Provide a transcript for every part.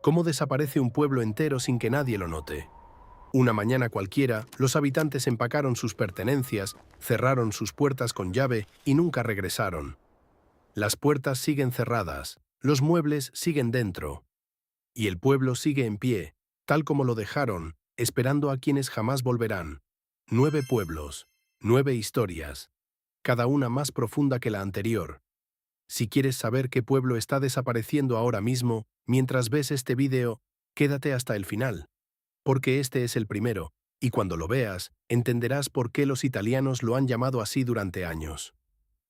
¿Cómo desaparece un pueblo entero sin que nadie lo note? Una mañana cualquiera, los habitantes empacaron sus pertenencias, cerraron sus puertas con llave y nunca regresaron. Las puertas siguen cerradas, los muebles siguen dentro, y el pueblo sigue en pie, tal como lo dejaron, esperando a quienes jamás volverán. 9 pueblos, 9 historias, cada una más profunda que la anterior. Si quieres saber qué pueblo está desapareciendo ahora mismo, mientras ves este vídeo, quédate hasta el final, porque este es el primero, y cuando lo veas, entenderás por qué los italianos lo han llamado así durante años.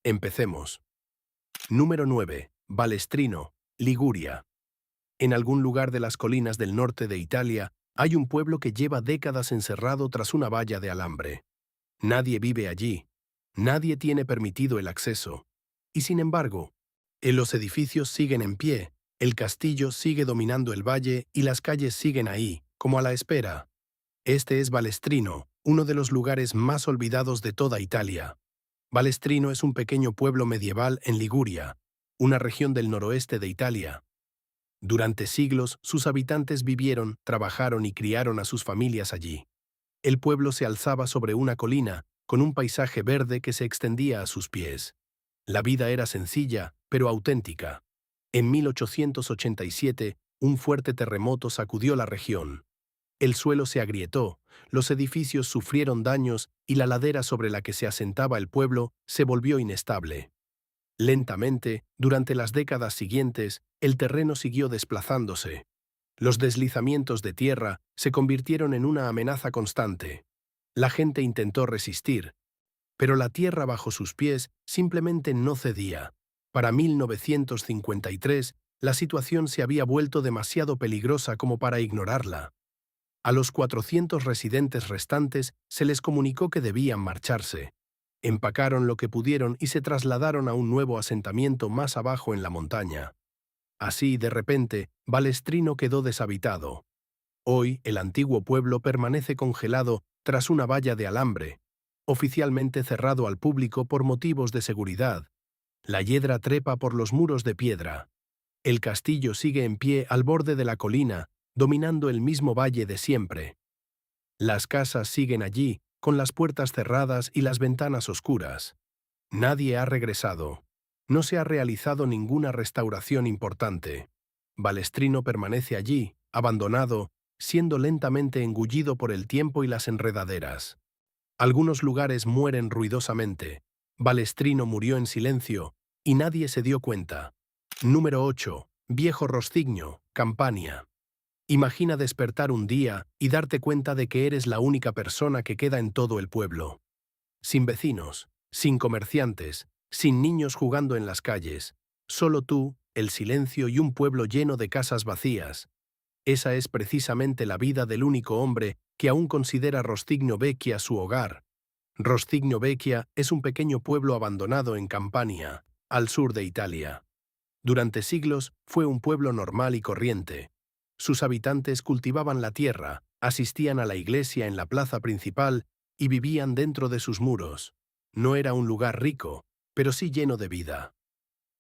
Empecemos. Número 9. Balestrino, Liguria. En algún lugar de las colinas del norte de Italia, hay un pueblo que lleva décadas encerrado tras una valla de alambre. Nadie vive allí, nadie tiene permitido el acceso. Y sin embargo, los edificios siguen en pie, el castillo sigue dominando el valle y las calles siguen ahí, como a la espera. Este es Balestrino, uno de los lugares más olvidados de toda Italia. Balestrino es un pequeño pueblo medieval en Liguria, una región del noroeste de Italia. Durante siglos, sus habitantes vivieron, trabajaron y criaron a sus familias allí. El pueblo se alzaba sobre una colina, con un paisaje verde que se extendía a sus pies. La vida era sencilla, pero auténtica. En 1887, un fuerte terremoto sacudió la región. El suelo se agrietó, los edificios sufrieron daños y la ladera sobre la que se asentaba el pueblo se volvió inestable. Lentamente, durante las décadas siguientes, el terreno siguió desplazándose. Los deslizamientos de tierra se convirtieron en una amenaza constante. La gente intentó resistir, pero la tierra bajo sus pies simplemente no cedía. Para 1953, la situación se había vuelto demasiado peligrosa como para ignorarla. A los 400 residentes restantes se les comunicó que debían marcharse. Empacaron lo que pudieron y se trasladaron a un nuevo asentamiento más abajo en la montaña. Así, de repente, Balestrino quedó deshabitado. Hoy, el antiguo pueblo permanece congelado tras una valla de alambre, oficialmente cerrado al público por motivos de seguridad. La hiedra trepa por los muros de piedra. El castillo sigue en pie al borde de la colina, dominando el mismo valle de siempre. Las casas siguen allí, con las puertas cerradas y las ventanas oscuras. Nadie ha regresado. No se ha realizado ninguna restauración importante. Balestrino permanece allí, abandonado, siendo lentamente engullido por el tiempo y las enredaderas. Algunos lugares mueren ruidosamente. Balestrino murió en silencio, y nadie se dio cuenta. Número 8. Viejo Rostigno, Campania. Imagina despertar un día y darte cuenta de que eres la única persona que queda en todo el pueblo. Sin vecinos, sin comerciantes, sin niños jugando en las calles. Solo tú, el silencio y un pueblo lleno de casas vacías. Esa es precisamente la vida del único hombre que aún considera Rostigno Vecchia su hogar. Rostigno Vecchia es un pequeño pueblo abandonado en Campania, al sur de Italia. Durante siglos fue un pueblo normal y corriente. Sus habitantes cultivaban la tierra, asistían a la iglesia en la plaza principal y vivían dentro de sus muros. No era un lugar rico, pero sí lleno de vida.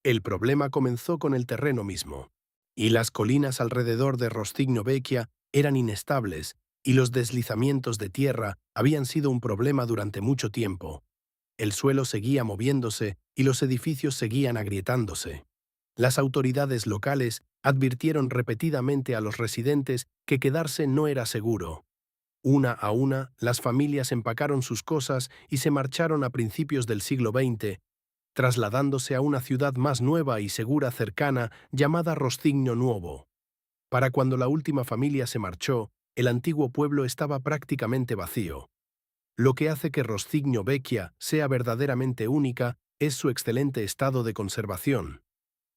El problema comenzó con el terreno mismo. Y las colinas alrededor de Rostigno Vecchia eran inestables y los deslizamientos de tierra habían sido un problema durante mucho tiempo. El suelo seguía moviéndose y los edificios seguían agrietándose. Las autoridades locales advirtieron repetidamente a los residentes que quedarse no era seguro. Una a una, las familias empacaron sus cosas y se marcharon a principios del siglo XX, trasladándose a una ciudad más nueva y segura cercana llamada Rostigno Nuovo. Para cuando la última familia se marchó, el antiguo pueblo estaba prácticamente vacío. Lo que hace que Rostigno Vecchia sea verdaderamente única es su excelente estado de conservación.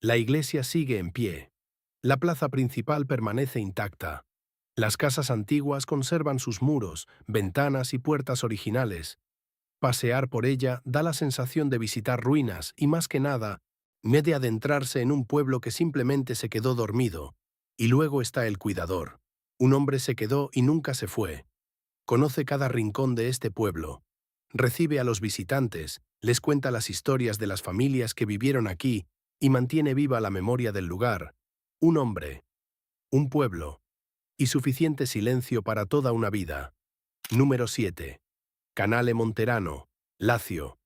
La iglesia sigue en pie. La plaza principal permanece intacta. Las casas antiguas conservan sus muros, ventanas y puertas originales. Pasear por ella da la sensación de visitar ruinas y, más que nada, de adentrarse en un pueblo que simplemente se quedó dormido. Y luego está el cuidador. Un hombre se quedó y nunca se fue. Conoce cada rincón de este pueblo. Recibe a los visitantes, les cuenta las historias de las familias que vivieron aquí y mantiene viva la memoria del lugar. Un hombre. un pueblo, y suficiente silencio para toda una vida. Número 7. Canale Monterano, Lacio.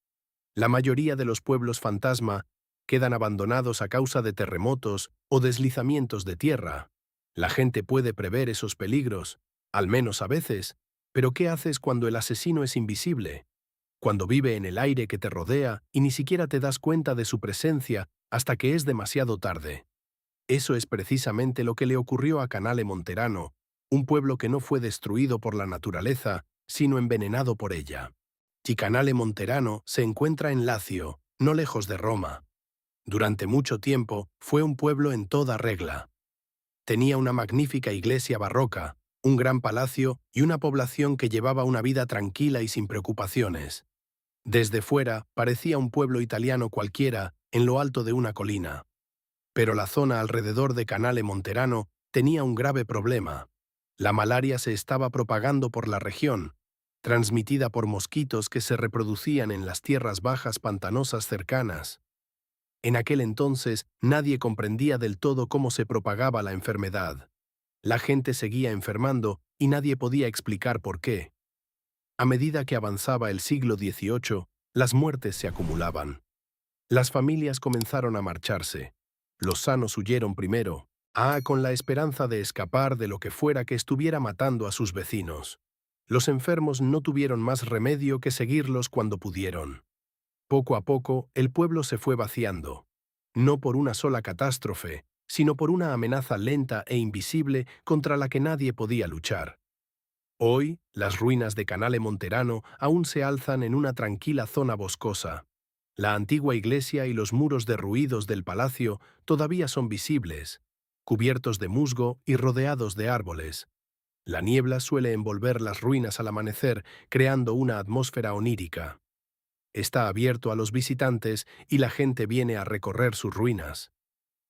La mayoría de los pueblos fantasma quedan abandonados a causa de terremotos o deslizamientos de tierra. La gente puede prever esos peligros, al menos a veces, pero ¿qué haces cuando el asesino es invisible? Cuando vive en el aire que te rodea y ni siquiera te das cuenta de su presencia hasta que es demasiado tarde. Eso es precisamente lo que le ocurrió a Canale Monterano, un pueblo que no fue destruido por la naturaleza, sino envenenado por ella. Y Canale Monterano se encuentra en Lacio, no lejos de Roma. Durante mucho tiempo fue un pueblo en toda regla. Tenía una magnífica iglesia barroca, un gran palacio y una población que llevaba una vida tranquila y sin preocupaciones. Desde fuera parecía un pueblo italiano cualquiera en lo alto de una colina. Pero la zona alrededor de Canale Monterano tenía un grave problema. La malaria se estaba propagando por la región, transmitida por mosquitos que se reproducían en las tierras bajas pantanosas cercanas. En aquel entonces nadie comprendía del todo cómo se propagaba la enfermedad. La gente seguía enfermando y nadie podía explicar por qué. A medida que avanzaba el siglo XVIII, las muertes se acumulaban. Las familias comenzaron a marcharse. Los sanos huyeron primero, con la esperanza de escapar de lo que fuera que estuviera matando a sus vecinos. Los enfermos no tuvieron más remedio que seguirlos cuando pudieron. Poco a poco, el pueblo se fue vaciando. No por una sola catástrofe, sino por una amenaza lenta e invisible contra la que nadie podía luchar. Hoy, las ruinas de Canale Monterano aún se alzan en una tranquila zona boscosa. La antigua iglesia y los muros derruidos del palacio todavía son visibles, cubiertos de musgo y rodeados de árboles. La niebla suele envolver las ruinas al amanecer, creando una atmósfera onírica. Está abierto a los visitantes y la gente viene a recorrer sus ruinas.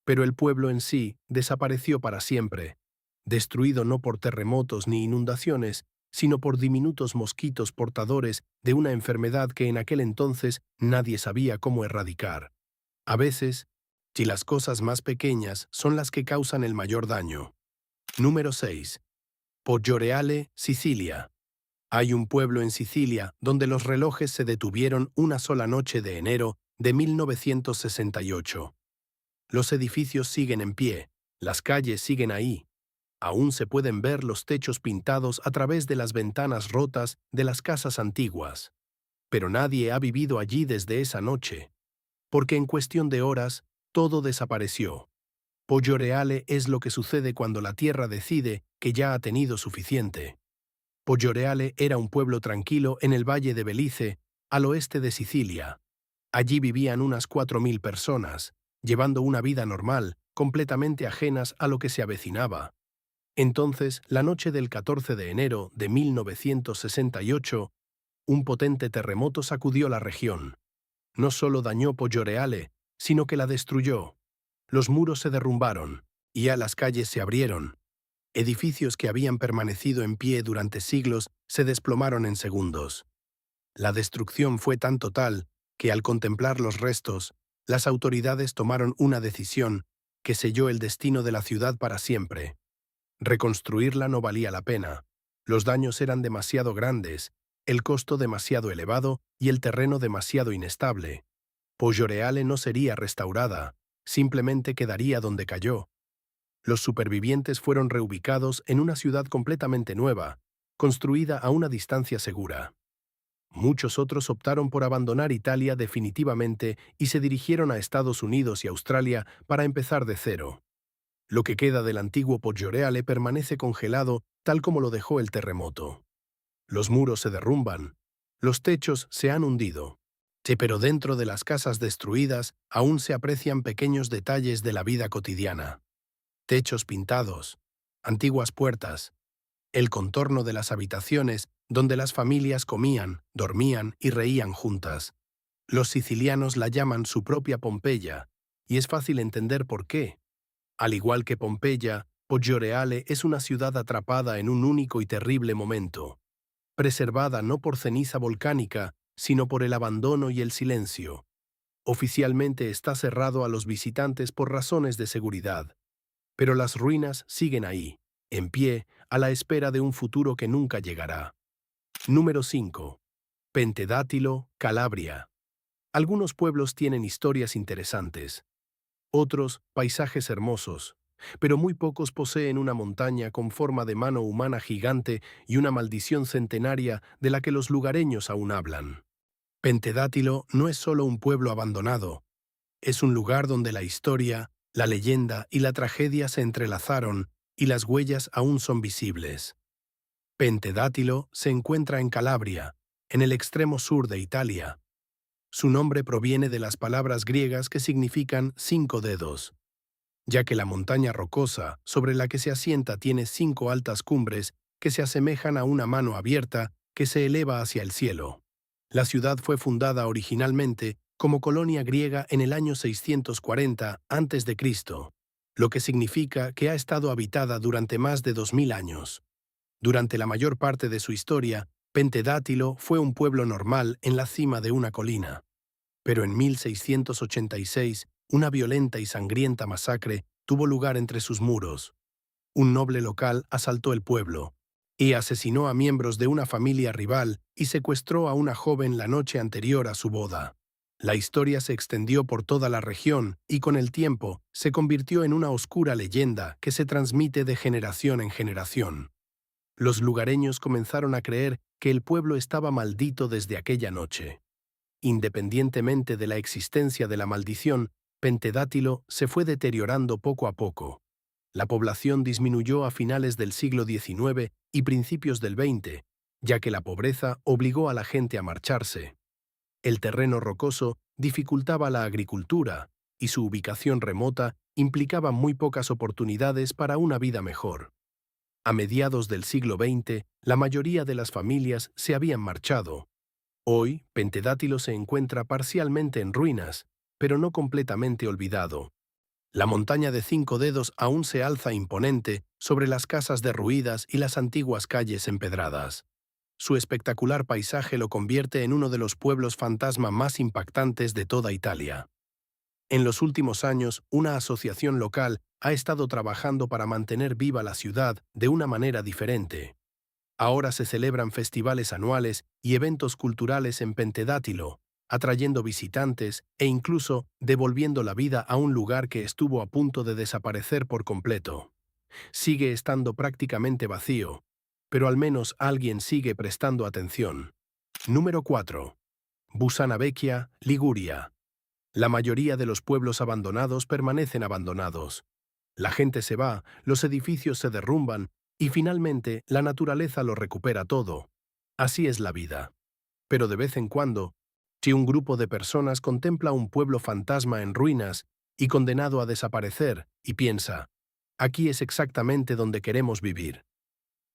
Pero el pueblo en sí desapareció para siempre, destruido no por terremotos ni inundaciones, sino por diminutos mosquitos portadores de una enfermedad que en aquel entonces nadie sabía cómo erradicar. A veces, si las cosas más pequeñas son las que causan el mayor daño. Número 6. Poggioreale, Sicilia. Hay un pueblo en Sicilia donde los relojes se detuvieron una sola noche de enero de 1968. Los edificios siguen en pie, las calles siguen ahí. Aún se pueden ver los techos pintados a través de las ventanas rotas de las casas antiguas. Pero nadie ha vivido allí desde esa noche, porque en cuestión de horas todo desapareció. Poggioreale es lo que sucede cuando la tierra decide que ya ha tenido suficiente. Poggioreale era un pueblo tranquilo en el valle de Belice, al oeste de Sicilia. Allí vivían unas 4.000 personas, llevando una vida normal, completamente ajenas a lo que se avecinaba. Entonces, la noche del 14 de enero de 1968, un potente terremoto sacudió la región. No solo dañó Poggioreale, sino que la destruyó. Los muros se derrumbaron, y las calles se abrieron. Edificios que habían permanecido en pie durante siglos se desplomaron en segundos. La destrucción fue tan total que al contemplar los restos, las autoridades tomaron una decisión que selló el destino de la ciudad para siempre. Reconstruirla no valía la pena. Los daños eran demasiado grandes, el costo demasiado elevado y el terreno demasiado inestable. Poggioreale no sería restaurada, simplemente quedaría donde cayó. Los supervivientes fueron reubicados en una ciudad completamente nueva, construida a una distancia segura. Muchos otros optaron por abandonar Italia definitivamente y se dirigieron a Estados Unidos y Australia para empezar de cero. Lo que queda del antiguo Poggioreale permanece congelado tal como lo dejó el terremoto. Los muros se derrumban, los techos se han hundido. Sí, pero dentro de las casas destruidas aún se aprecian pequeños detalles de la vida cotidiana. Techos pintados, antiguas puertas, el contorno de las habitaciones donde las familias comían, dormían y reían juntas. Los sicilianos la llaman su propia Pompeya, y es fácil entender por qué. Al igual que Pompeya, Poggioreale es una ciudad atrapada en un único y terrible momento, preservada no por ceniza volcánica, sino por el abandono y el silencio. Oficialmente está cerrado a los visitantes por razones de seguridad. Pero las ruinas siguen ahí, en pie, a la espera de un futuro que nunca llegará. Número 5. Pentedátilo, Calabria. Algunos pueblos tienen historias interesantes, otros paisajes hermosos, pero muy pocos poseen una montaña con forma de mano humana gigante y una maldición centenaria de la que los lugareños aún hablan. Pentedátilo no es solo un pueblo abandonado, es un lugar donde la historia, la leyenda y la tragedia se entrelazaron y las huellas aún son visibles. Pentedátilo se encuentra en Calabria, en el extremo sur de Italia. Su nombre proviene de las palabras griegas que significan 5 dedos, ya que la montaña rocosa sobre la que se asienta tiene 5 altas cumbres que se asemejan a una mano abierta que se eleva hacia el cielo. La ciudad fue fundada originalmente como colonia griega en el año 640 a.C., lo que significa que ha estado habitada durante más de 2000 años. Durante la mayor parte de su historia, Pentedátilo fue un pueblo normal en la cima de una colina. Pero en 1686, una violenta y sangrienta masacre tuvo lugar entre sus muros. Un noble local asaltó el pueblo y asesinó a miembros de una familia rival y secuestró a una joven la noche anterior a su boda. La historia se extendió por toda la región y con el tiempo se convirtió en una oscura leyenda que se transmite de generación en generación. Los lugareños comenzaron a creer que el pueblo estaba maldito desde aquella noche. Independientemente de la existencia de la maldición, Pentedátilo se fue deteriorando poco a poco. La población disminuyó a finales del siglo XIX y principios del XX, ya que la pobreza obligó a la gente a marcharse. El terreno rocoso dificultaba la agricultura y su ubicación remota implicaba muy pocas oportunidades para una vida mejor. A mediados del siglo XX, la mayoría de las familias se habían marchado. Hoy, Pentedátilo se encuentra parcialmente en ruinas, pero no completamente olvidado. La montaña de 5 dedos aún se alza imponente sobre las casas derruidas y las antiguas calles empedradas. Su espectacular paisaje lo convierte en uno de los pueblos fantasma más impactantes de toda Italia. En los últimos años, una asociación local ha estado trabajando para mantener viva la ciudad de una manera diferente. Ahora se celebran festivales anuales y eventos culturales en Pentedátilo, atrayendo visitantes e incluso devolviendo la vida a un lugar que estuvo a punto de desaparecer por completo. Sigue estando prácticamente vacío, pero al menos alguien sigue prestando atención. Número 4. Busana Vecchia, Liguria. La mayoría de los pueblos abandonados permanecen abandonados. La gente se va, los edificios se derrumban y finalmente la naturaleza lo recupera todo. Así es la vida. Pero de vez en cuando, si un grupo de personas contempla un pueblo fantasma en ruinas y condenado a desaparecer y piensa, aquí es exactamente donde queremos vivir.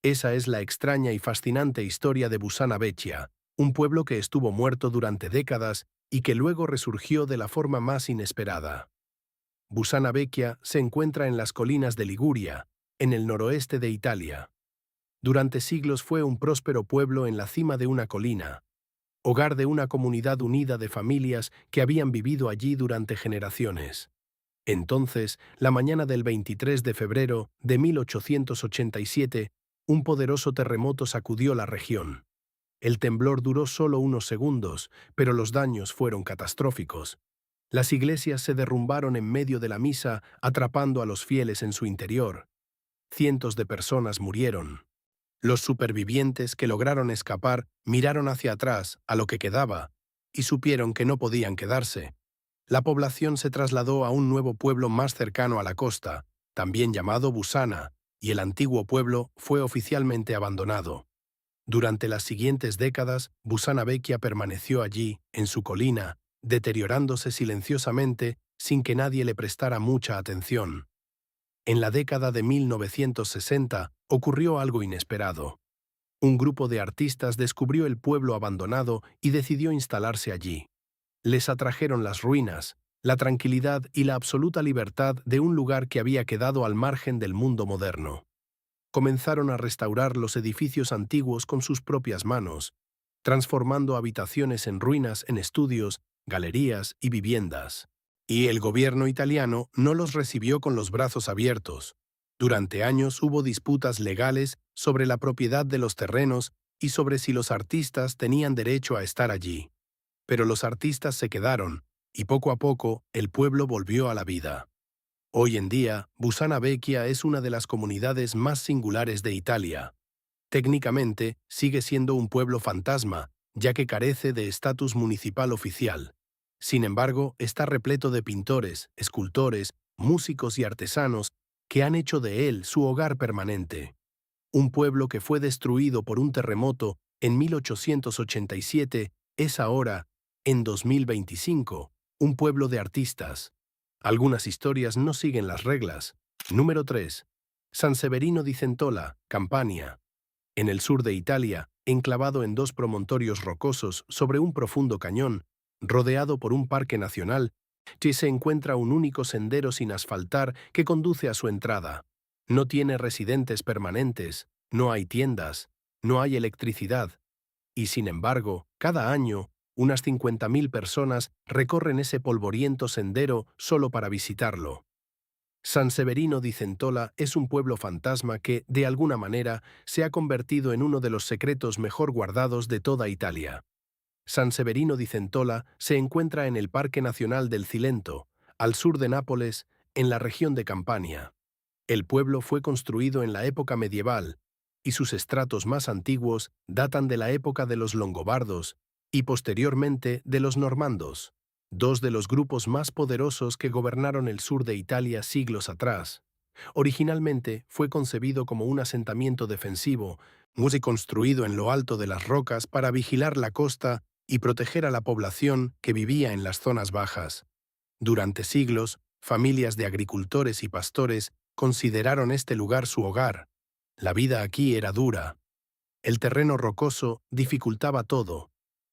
Esa es la extraña y fascinante historia de Busana Vecchia, un pueblo que estuvo muerto durante décadas y que luego resurgió de la forma más inesperada. Busana Vecchia se encuentra en las colinas de Liguria, en el noroeste de Italia. Durante siglos fue un próspero pueblo en la cima de una colina, hogar de una comunidad unida de familias que habían vivido allí durante generaciones. Entonces, la mañana del 23 de febrero de 1887, un poderoso terremoto sacudió la región. El temblor duró solo unos segundos, pero los daños fueron catastróficos. Las iglesias se derrumbaron en medio de la misa, atrapando a los fieles en su interior. Cientos de personas murieron. Los supervivientes que lograron escapar miraron hacia atrás, a lo que quedaba, y supieron que no podían quedarse. La población se trasladó a un nuevo pueblo más cercano a la costa, también llamado Busana, y el antiguo pueblo fue oficialmente abandonado. Durante las siguientes décadas, Busana Vecchia permaneció allí, en su colina, deteriorándose silenciosamente sin que nadie le prestara mucha atención. En la década de 1960 ocurrió algo inesperado. Un grupo de artistas descubrió el pueblo abandonado y decidió instalarse allí. Les atrajeron las ruinas, la tranquilidad y la absoluta libertad de un lugar que había quedado al margen del mundo moderno. Comenzaron a restaurar los edificios antiguos con sus propias manos, transformando habitaciones en ruinas en estudios, galerías y viviendas. Y el gobierno italiano no los recibió con los brazos abiertos. Durante años hubo disputas legales sobre la propiedad de los terrenos y sobre si los artistas tenían derecho a estar allí. Pero los artistas se quedaron, y poco a poco el pueblo volvió a la vida. Hoy en día, Busana Vecchia es una de las comunidades más singulares de Italia. Técnicamente, sigue siendo un pueblo fantasma, ya que carece de estatus municipal oficial. Sin embargo, está repleto de pintores, escultores, músicos y artesanos que han hecho de él su hogar permanente. Un pueblo que fue destruido por un terremoto en 1887 es ahora, en 2025, un pueblo de artistas. Algunas historias no siguen las reglas. Número 3. San Severino di Centola, Campania. En el sur de Italia, enclavado en dos promontorios rocosos sobre un profundo cañón, rodeado por un parque nacional, allí se encuentra un único sendero sin asfaltar que conduce a su entrada. No tiene residentes permanentes, no hay tiendas, no hay electricidad, y sin embargo, cada año, unas 50.000 personas recorren ese polvoriento sendero solo para visitarlo. San Severino di Centola es un pueblo fantasma que, de alguna manera, se ha convertido en uno de los secretos mejor guardados de toda Italia. San Severino di Centola se encuentra en el Parque Nacional del Cilento, al sur de Nápoles, en la región de Campania. El pueblo fue construido en la época medieval, y sus estratos más antiguos datan de la época de los longobardos y posteriormente de los normandos, dos de los grupos más poderosos que gobernaron el sur de Italia siglos atrás. Originalmente fue concebido como un asentamiento defensivo, muy construido en lo alto de las rocas para vigilar la costa y proteger a la población que vivía en las zonas bajas. Durante siglos, familias de agricultores y pastores consideraron este lugar su hogar. La vida aquí era dura. El terreno rocoso dificultaba todo,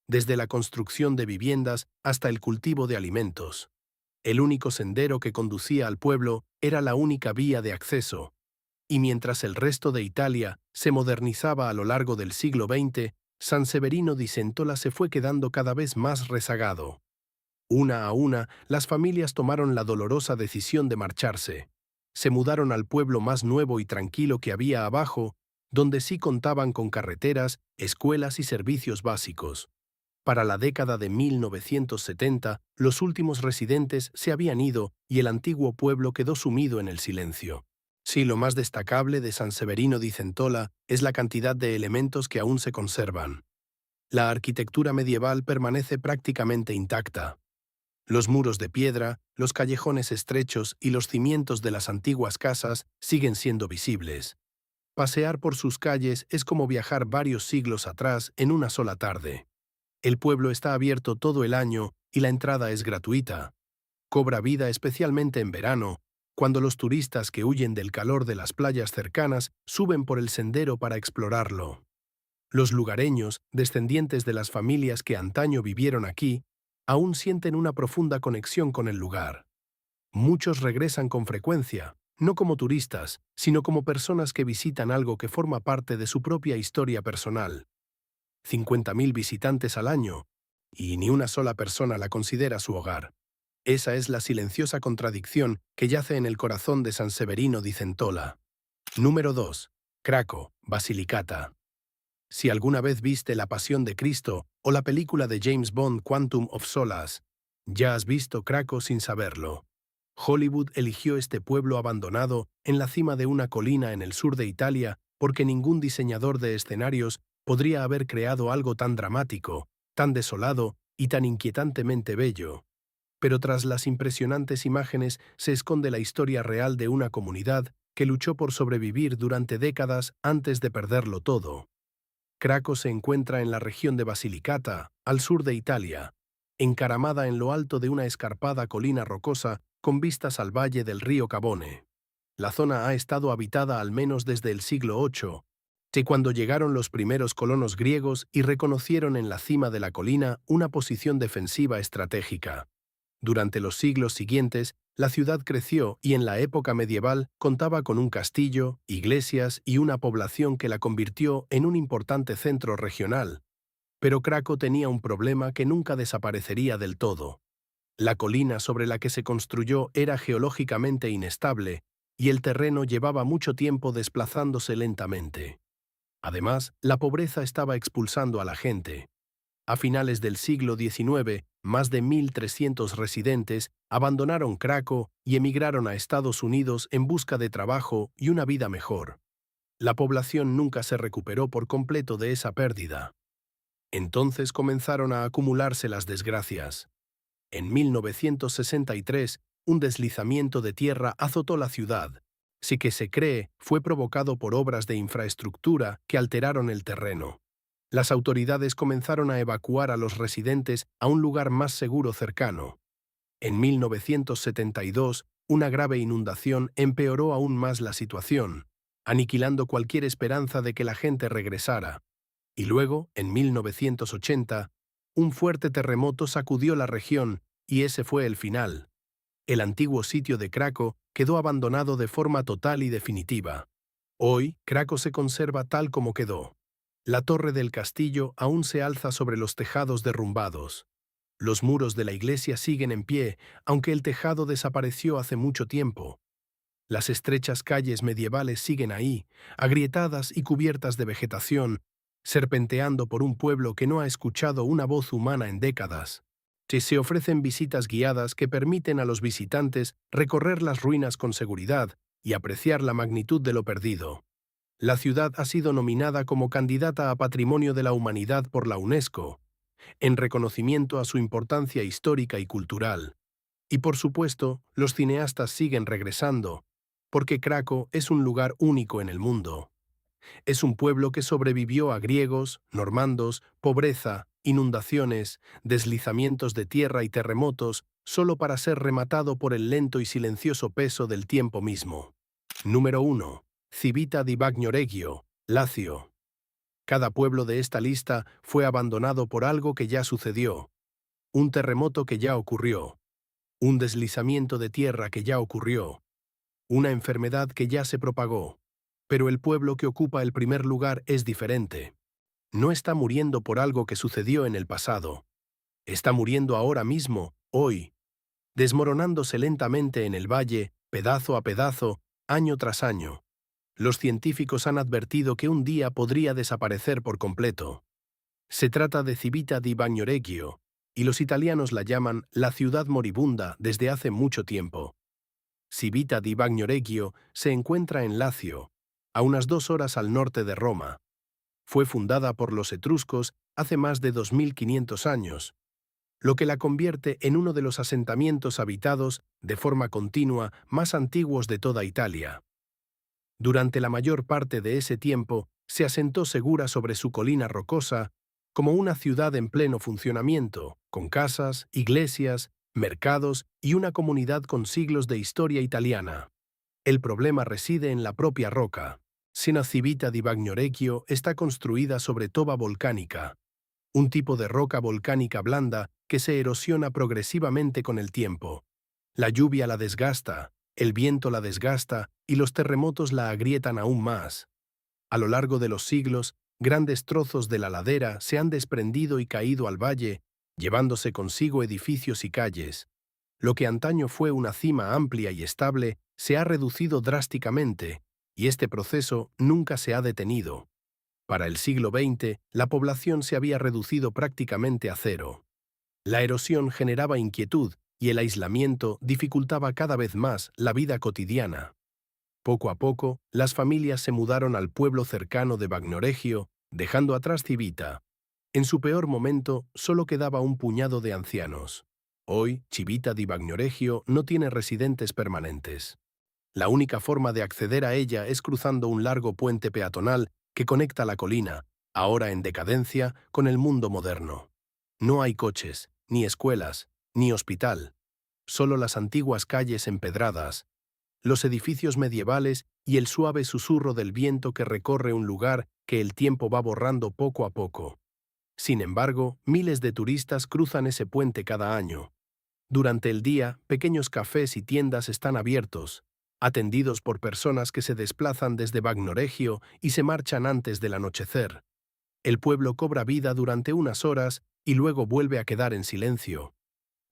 desde la construcción de viviendas hasta el cultivo de alimentos. El único sendero que conducía al pueblo era la única vía de acceso, y mientras el resto de Italia se modernizaba a lo largo del siglo XX, San Severino di Centola se fue quedando cada vez más rezagado. Una a una, las familias tomaron la dolorosa decisión de marcharse. Se mudaron al pueblo más nuevo y tranquilo que había abajo, donde sí contaban con carreteras, escuelas y servicios básicos. Para la década de 1970, los últimos residentes se habían ido y el antiguo pueblo quedó sumido en el silencio. Sí, lo más destacable de San Severino di Centola es la cantidad de elementos que aún se conservan. La arquitectura medieval permanece prácticamente intacta. Los muros de piedra, los callejones estrechos y los cimientos de las antiguas casas siguen siendo visibles. Pasear por sus calles es como viajar varios siglos atrás en una sola tarde. El pueblo está abierto todo el año y la entrada es gratuita. Cobra vida especialmente en verano, cuando los turistas que huyen del calor de las playas cercanas suben por el sendero para explorarlo. Los lugareños, descendientes de las familias que antaño vivieron aquí, aún sienten una profunda conexión con el lugar. Muchos regresan con frecuencia, no como turistas, sino como personas que visitan algo que forma parte de su propia historia personal. 50.000 visitantes al año, y ni una sola persona la considera su hogar. Esa es la silenciosa contradicción que yace en el corazón de San Severino di Centola. Número 2. Craco, Basilicata. Si alguna vez viste La Pasión de Cristo o la película de James Bond Quantum of Solace, ya has visto Craco sin saberlo. Hollywood eligió este pueblo abandonado en la cima de una colina en el sur de Italia porque ningún diseñador de escenarios podría haber creado algo tan dramático, tan desolado y tan inquietantemente bello. Pero tras las impresionantes imágenes se esconde la historia real de una comunidad que luchó por sobrevivir durante décadas antes de perderlo todo. Craco se encuentra en la región de Basilicata, al sur de Italia, encaramada en lo alto de una escarpada colina rocosa con vistas al valle del río Cabone. La zona ha estado habitada al menos desde el siglo VIII, que cuando llegaron los primeros colonos griegos y reconocieron en la cima de la colina una posición defensiva estratégica. Durante los siglos siguientes, la ciudad creció y en la época medieval contaba con un castillo, iglesias y una población que la convirtió en un importante centro regional. Pero Craco tenía un problema que nunca desaparecería del todo. La colina sobre la que se construyó era geológicamente inestable y el terreno llevaba mucho tiempo desplazándose lentamente. Además, la pobreza estaba expulsando a la gente. A finales del siglo XIX, más de 1.300 residentes abandonaron Craco y emigraron a Estados Unidos en busca de trabajo y una vida mejor. La población nunca se recuperó por completo de esa pérdida. Entonces comenzaron a acumularse las desgracias. En 1963, un deslizamiento de tierra azotó la ciudad. Sí que se cree fue provocado por obras de infraestructura que alteraron el terreno. Las autoridades comenzaron a evacuar a los residentes a un lugar más seguro cercano. En 1972, una grave inundación empeoró aún más la situación, aniquilando cualquier esperanza de que la gente regresara. Y luego, en 1980, un fuerte terremoto sacudió la región y ese fue el final. El antiguo sitio de Craco quedó abandonado de forma total y definitiva. Hoy, Craco se conserva tal como quedó. La torre del castillo aún se alza sobre los tejados derrumbados. Los muros de la iglesia siguen en pie, aunque el tejado desapareció hace mucho tiempo. Las estrechas calles medievales siguen ahí, agrietadas y cubiertas de vegetación, serpenteando por un pueblo que no ha escuchado una voz humana en décadas. Se ofrecen visitas guiadas que permiten a los visitantes recorrer las ruinas con seguridad y apreciar la magnitud de lo perdido. La ciudad ha sido nominada como candidata a Patrimonio de la Humanidad por la UNESCO, en reconocimiento a su importancia histórica y cultural. Y por supuesto, los cineastas siguen regresando, porque Craco es un lugar único en el mundo. Es un pueblo que sobrevivió a griegos, normandos, pobreza, inundaciones, deslizamientos de tierra y terremotos, solo para ser rematado por el lento y silencioso peso del tiempo mismo. Número 1. Civita di Bagnoregio, Lacio. Cada pueblo de esta lista fue abandonado por algo que ya sucedió, un terremoto que ya ocurrió, un deslizamiento de tierra que ya ocurrió, una enfermedad que ya se propagó. Pero el pueblo que ocupa el primer lugar es diferente. No está muriendo por algo que sucedió en el pasado. Está muriendo ahora mismo, hoy, desmoronándose lentamente en el valle, pedazo a pedazo, año tras año. Los científicos han advertido que un día podría desaparecer por completo. Se trata de Civita di Bagnoregio, y los italianos la llaman la ciudad moribunda desde hace mucho tiempo. Civita di Bagnoregio se encuentra en Lacio, a unas 2 horas al norte de Roma. Fue fundada por los etruscos hace más de 2500 años, lo que la convierte en uno de los asentamientos habitados de forma continua más antiguos de toda Italia. Durante la mayor parte de ese tiempo, se asentó segura sobre su colina rocosa como una ciudad en pleno funcionamiento, con casas, iglesias, mercados y una comunidad con siglos de historia italiana. El problema reside en la propia roca. Sina Civita di Bagnoregio está construida sobre toba volcánica, un tipo de roca volcánica blanda que se erosiona progresivamente con el tiempo. La lluvia la desgasta, el viento la desgasta y los terremotos la agrietan aún más. A lo largo de los siglos, grandes trozos de la ladera se han desprendido y caído al valle, llevándose consigo edificios y calles. Lo que antaño fue una cima amplia y estable se ha reducido drásticamente, y este proceso nunca se ha detenido. Para el siglo XX, la población se había reducido prácticamente a cero. La erosión generaba inquietud y el aislamiento dificultaba cada vez más la vida cotidiana. Poco a poco, las familias se mudaron al pueblo cercano de Bagnoregio, dejando atrás Civita. En su peor momento, solo quedaba un puñado de ancianos. Hoy, Civita di Bagnoregio no tiene residentes permanentes. La única forma de acceder a ella es cruzando un largo puente peatonal que conecta la colina, ahora en decadencia, con el mundo moderno. No hay coches, ni escuelas, ni hospital. Solo las antiguas calles empedradas, los edificios medievales y el suave susurro del viento que recorre un lugar que el tiempo va borrando poco a poco. Sin embargo, miles de turistas cruzan ese puente cada año. Durante el día, pequeños cafés y tiendas están abiertos, atendidos por personas que se desplazan desde Bagnoregio y se marchan antes del anochecer. El pueblo cobra vida durante unas horas y luego vuelve a quedar en silencio.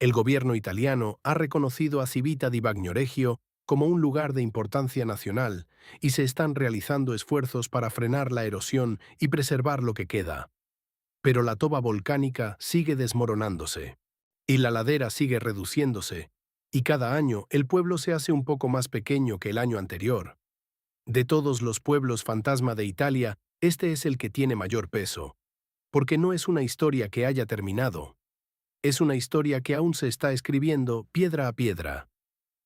El gobierno italiano ha reconocido a Civita di Bagnoregio como un lugar de importancia nacional y se están realizando esfuerzos para frenar la erosión y preservar lo que queda. Pero la toba volcánica sigue desmoronándose, y la ladera sigue reduciéndose, y cada año el pueblo se hace un poco más pequeño que el año anterior. De todos los pueblos fantasma de Italia, este es el que tiene mayor peso, porque no es una historia que haya terminado. Es una historia que aún se está escribiendo piedra a piedra.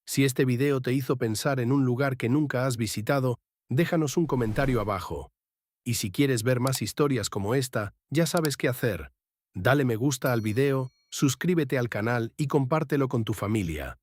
Si este video te hizo pensar en un lugar que nunca has visitado, déjanos un comentario abajo. Y si quieres ver más historias como esta, ya sabes qué hacer. Dale me gusta al video, suscríbete al canal y compártelo con tu familia.